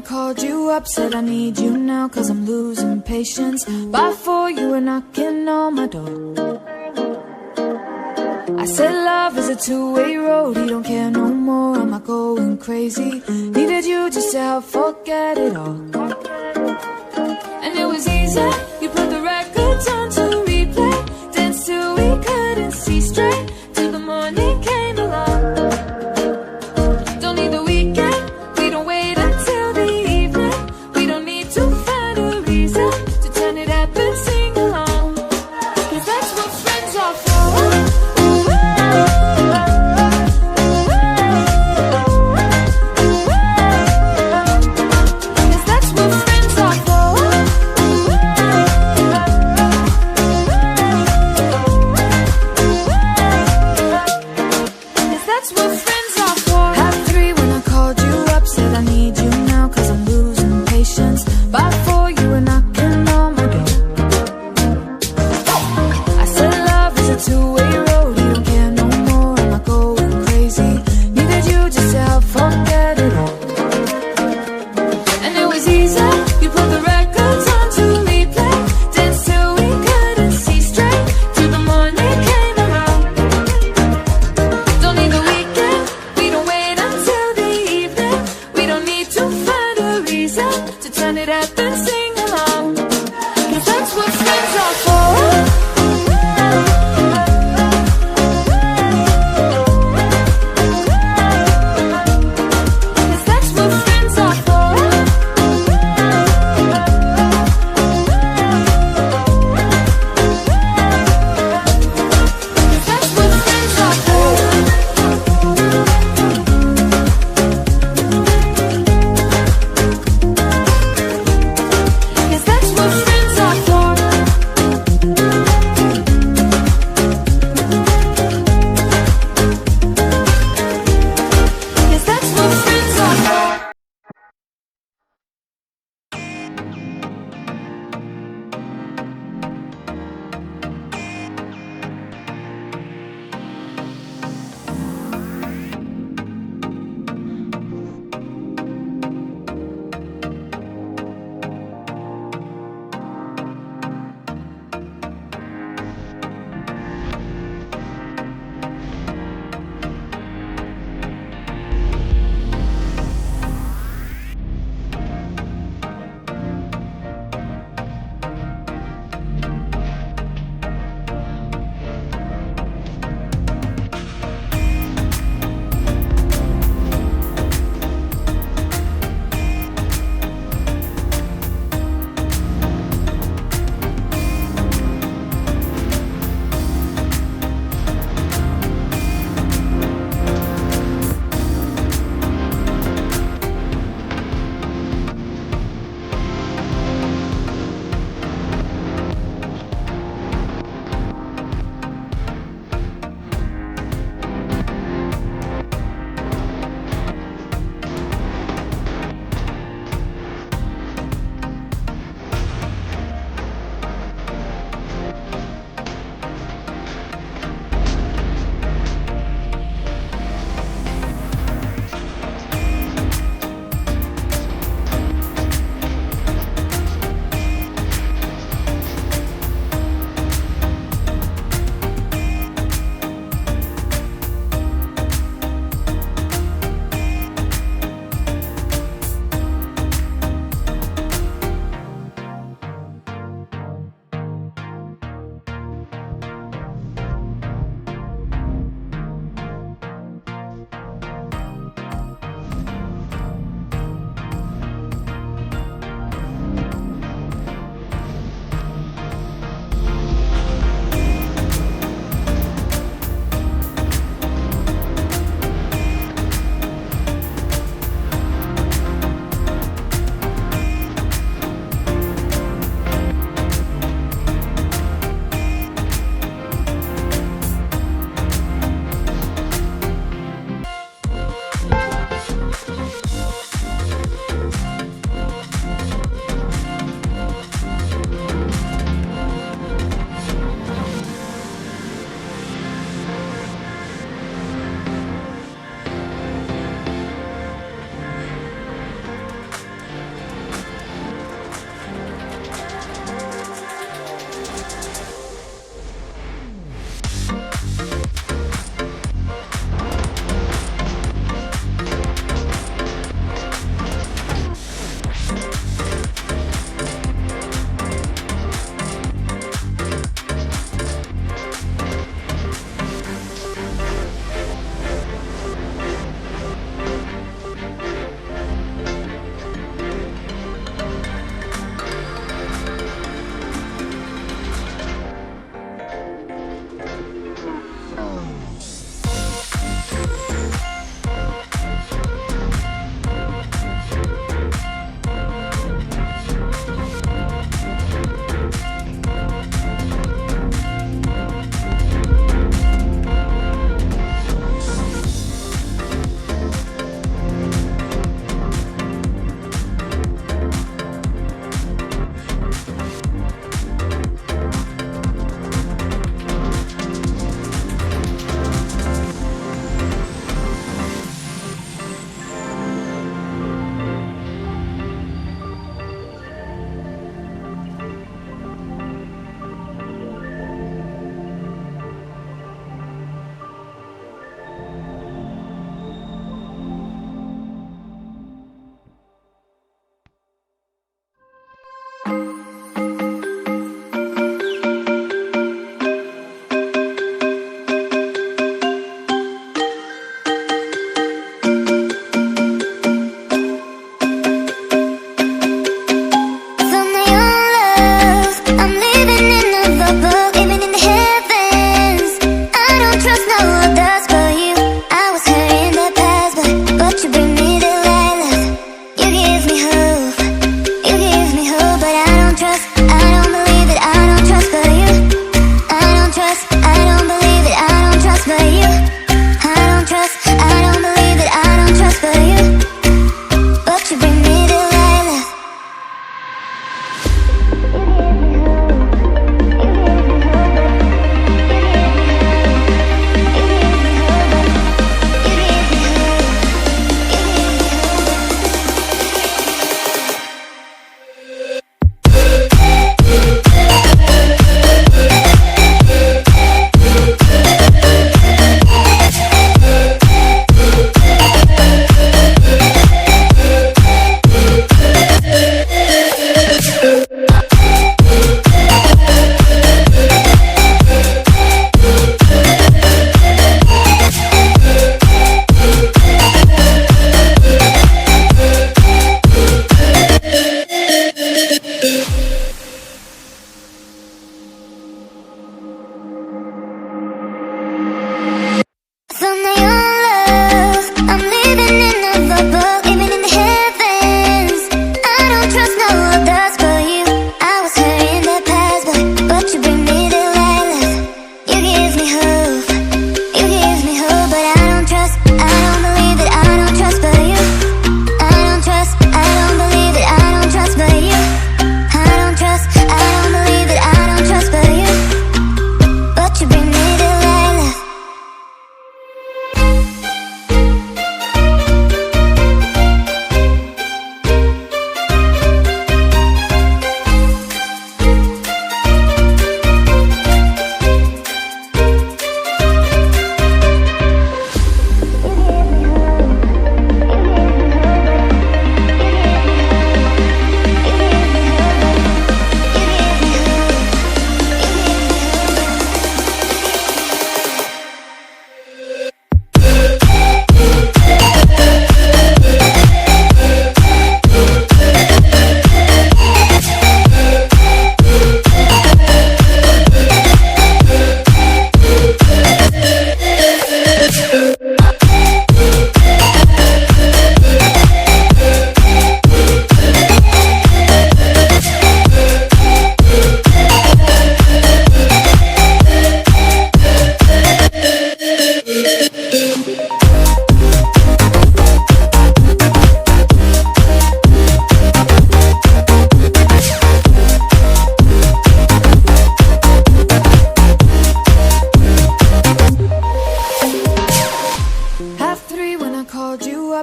called you up, said I need you now, cause I'm losing patience. By 4 you were knocking on my door. I said love is a two-way road, he don't care no more, am I going crazy? Needed you just to help forget it all. And it was easy, you put the records on to replay, danced till we couldn't see straight, till the morning came along. Don't need the weekend, we don't wait until the evening, we don't need to find a reason to turn it up and sing along, cause that's what friends are for.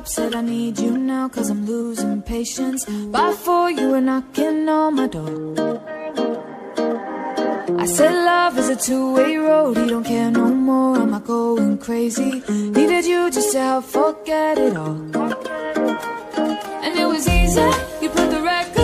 up, said I need you now, cause I'm losing patience. By 4 you were knocking on my door. I said love is a two-way road, he don't care no more, am I going crazy? Needed you just to help forget it all. And it was easy, you put the record